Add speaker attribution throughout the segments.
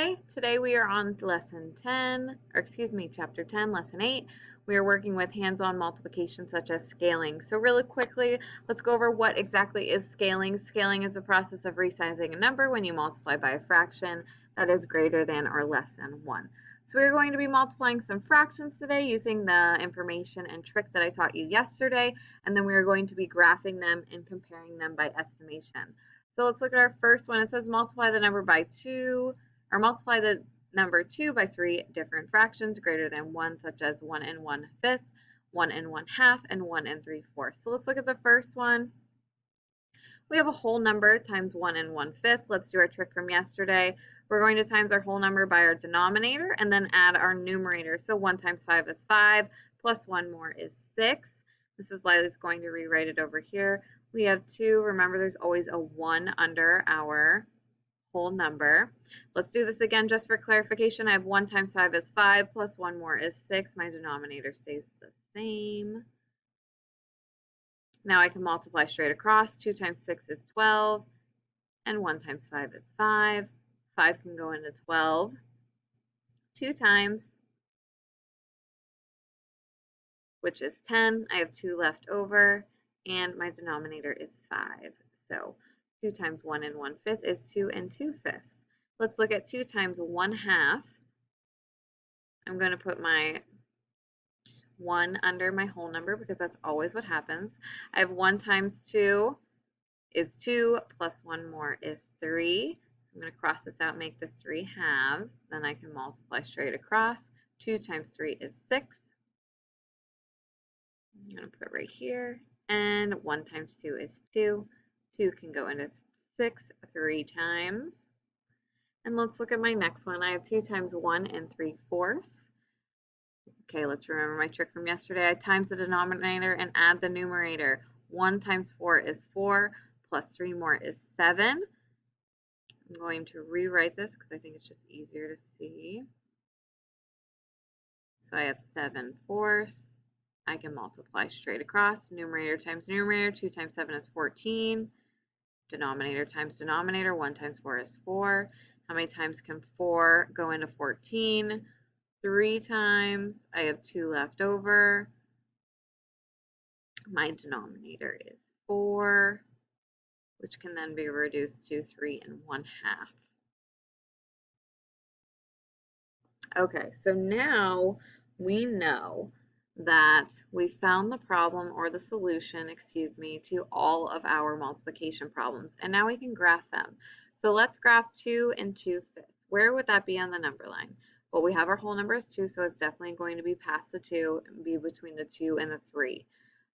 Speaker 1: day. Today we are on lesson 10, or excuse me, chapter 10, lesson 8. We are working with hands-on multiplication such as scaling. So really quickly, let's go over what exactly is scaling. Scaling is the process of resizing a number when you multiply by a fraction that is greater than or less than 1. So we're going to be multiplying some fractions today using the information and trick that I taught you yesterday, and then we are going to be graphing them and comparing them by estimation. So let's look at our first one. It says multiply the number by 2, or multiply the number 2 by 3 different fractions greater than 1, such as 1 and 1/5, 1 and 1/2, and 1 and 3/4. So let's look at the first one. We have a whole number times 1 and 1/5. Let's do our trick from yesterday. We're going to times our whole number by our denominator and then add our numerator. So 1 times 5 is 5, plus 1 more is 6. Mrs. Lively's going to rewrite it over here. We have 2. Remember, there's always a 1 under our whole number. Let's do this again just for clarification. I have 1 times 5 is 5, plus 1 more is 6. My denominator stays the same. Now I can multiply straight across. 2 times 6 is 12, and 1 times 5 is 5. 5 can go into 12. 2 times, which is 10. I have 2 left over, and my denominator is 5. So 2 times 1 and 1/5 is 2 and 2/5. Let's look at 2 times 1/2. I'm going to put my 1 under my whole number because that's always what happens. I have 1 times 2 is 2, plus 1 more is 3. So I'm going to cross this out and make this 3 halves. Then I can multiply straight across. 2 times 3 is 6. I'm going to put it right here. And 1 times 2 is 2. 2 can go into 6 3 times. And let's look at my next one. I have 2 times 1 and 3/4. Okay, let's remember my trick from yesterday. I times the denominator and add the numerator. 1 times 4 is 4, plus 3 more is 7. I'm going to rewrite this because I think it's just easier to see. So I have 7/4. I can multiply straight across. Numerator times numerator. 2 times 7 is 14. Denominator times denominator. 1 times 4 is 4. How many times can 4 go into 14? 3 times. I have 2 left over. My denominator is 4, which can then be reduced to 3 and 1/2. Okay, so now we know that we found the problem, or the solution, excuse me, to all of our multiplication problems, and now we can graph them. So let's graph 2 and 2/5. Where would that be on the number line? Well, we have our whole number as 2, so it's definitely going to be past the 2 and be between the 2 and the 3.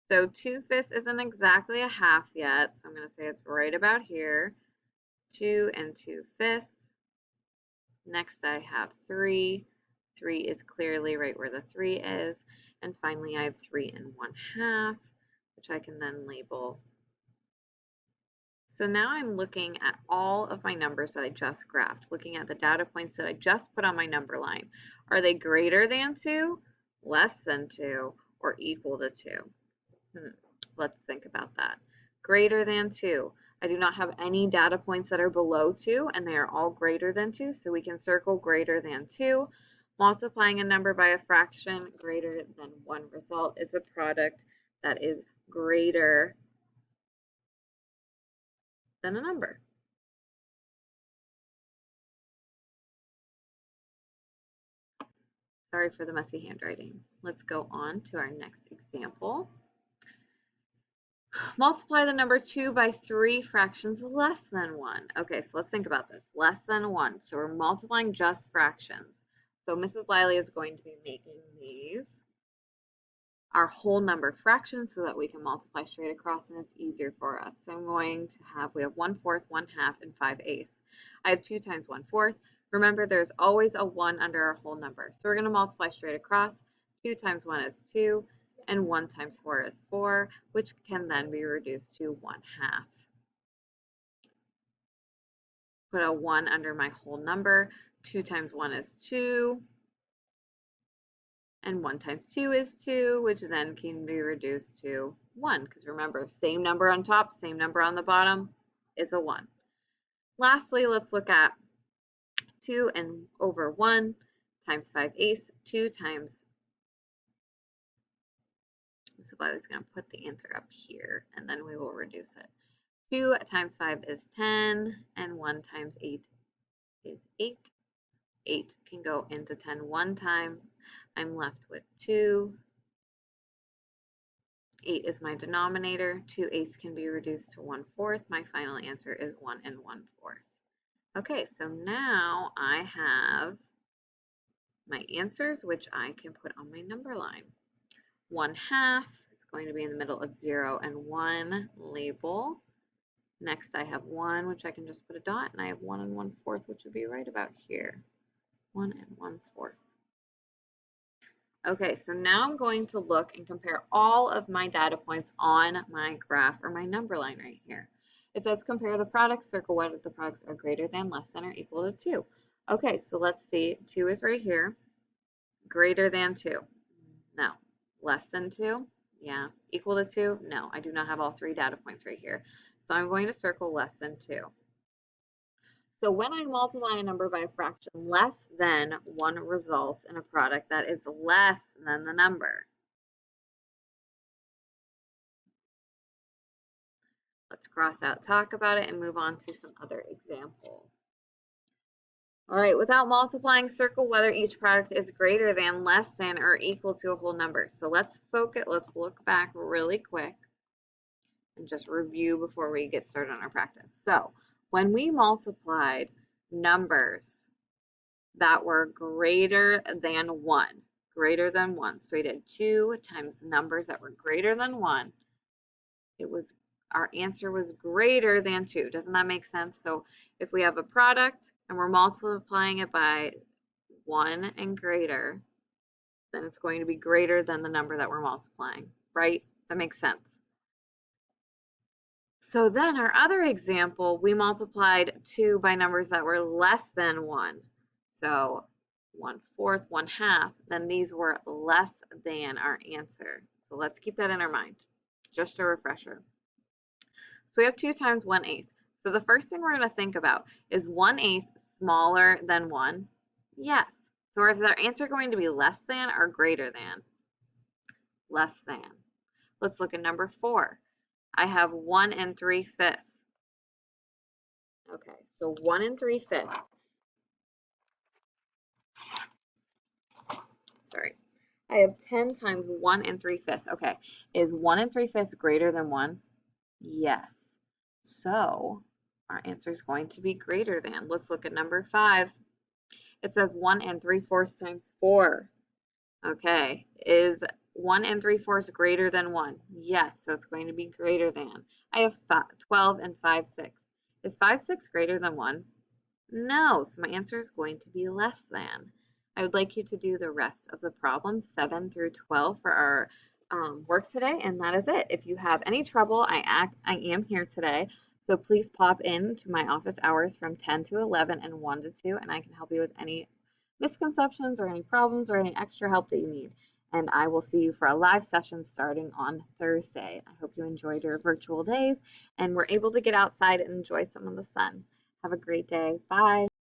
Speaker 1: So 2/5 isn't exactly a half yet, so I'm going to say it's right about here. 2 and 2/5. Next I have 3. 3 is clearly right where the 3 is. And finally I have 3 and 1/2, which I can then label. So now I'm looking at all of my numbers that I just graphed, looking at the data points that I just put on my number line. Are they greater than 2, less than 2, or equal to 2? Let's think about that. Greater than 2. I do not have any data points that are below 2, and they are all greater than 2, so we can circle greater than 2. Multiplying a number by a fraction greater than 1 result is a product that is greater than a number. Sorry for the messy handwriting. Let's go on to our next example. Multiply the number 2 by 3 fractions less than 1. Okay, so let's think about this. Less than 1. So we're multiplying just fractions. So Mrs. Lively is going to be making these our whole number fractions so that we can multiply straight across and it's easier for us. So I'm going to have, we have 1/4, 1/2, and 5/8. I have 2 times 1/4. Remember, there's always a 1 under our whole number. So we're going to multiply straight across. 2 times 1 is 2, and 1 times 4 is 4, which can then be reduced to 1/2. Put a 1 under my whole number. 2 times 1 is 2. And 1 times 2 is 2, which then can be reduced to 1, because remember, same number on top, same number on the bottom is a 1. Lastly, let's look at 2 and over 1 times 5/8, 2 times, Sabila is going to put the answer up here, and then we will reduce it. 2 times 5 is 10, and 1 times 8 is 8. 8 can go into 10 one time. I'm left with 2. 8 is my denominator. 2/8 can be reduced to 1/4. My final answer is 1 1/4. Okay, so now I have my answers, which I can put on my number line. 1/2 is going to be in the middle of 0 and 1 label. Next I have 1, which I can just put a dot, and I have 1 1/4, which would be right about here. 1 1/4. Okay, so now I'm going to look and compare all of my data points on my graph or my number line right here. It says compare the products, circle whether the products are greater than, less than, or equal to 2. Okay, so let's see. 2 is right here. Greater than 2. No. Less than 2? Yeah. Equal to 2? No, I do not have all 3 data points right here. So I'm going to circle less than 2. So when I multiply a number by a fraction less than 1 results in a product that is less than the number. Let's cross out talk about it and move on to some other examples. All right, without multiplying, circle whether each product is greater than, less than, or equal to a whole number. So let's focus, let's look back really quick and just review before we get started on our practice. So when we multiplied numbers that were greater than 1, so we did 2 times numbers that were greater than 1, our answer was greater than 2. Doesn't that make sense? So if we have a product and we're multiplying it by 1 and greater, then it's going to be greater than the number that we're multiplying, right? That makes sense. So then our other example, we multiplied 2 by numbers that were less than 1. So 1/4, 1/2, then these were less than our answer. So let's keep that in our mind, just a refresher. So we have 2 times 1/8. So the first thing we're going to think about is 1/8 smaller than 1? Yes. So is our answer going to be less than or greater than? Less than. Let's look at number 4. I have 1 3/5. Okay, so 1 3/5. Sorry. I have 10 times 1 3/5. Okay, is 1 3/5 greater than 1? Yes. So our answer is going to be greater than. Let's look at number 5. It says 1 3/4 times 4. Okay, is 1 3/4 greater than 1? Yes, so it's going to be greater than. I have 12 and 5/6. Is 5/6 greater than 1? No, so my answer is going to be less than. I would like you to do the rest of the problems 7 through 12 for our work today, and that is it. If you have any trouble, I am here today, so please pop in to my office hours from 10 to 11 and 1 to 2, and I can help you with any misconceptions or any problems or any extra help that you need. And I will see you for a live session starting on Thursday. I hope you enjoyed your virtual days and were able to get outside and enjoy some of the sun. Have a great day. Bye.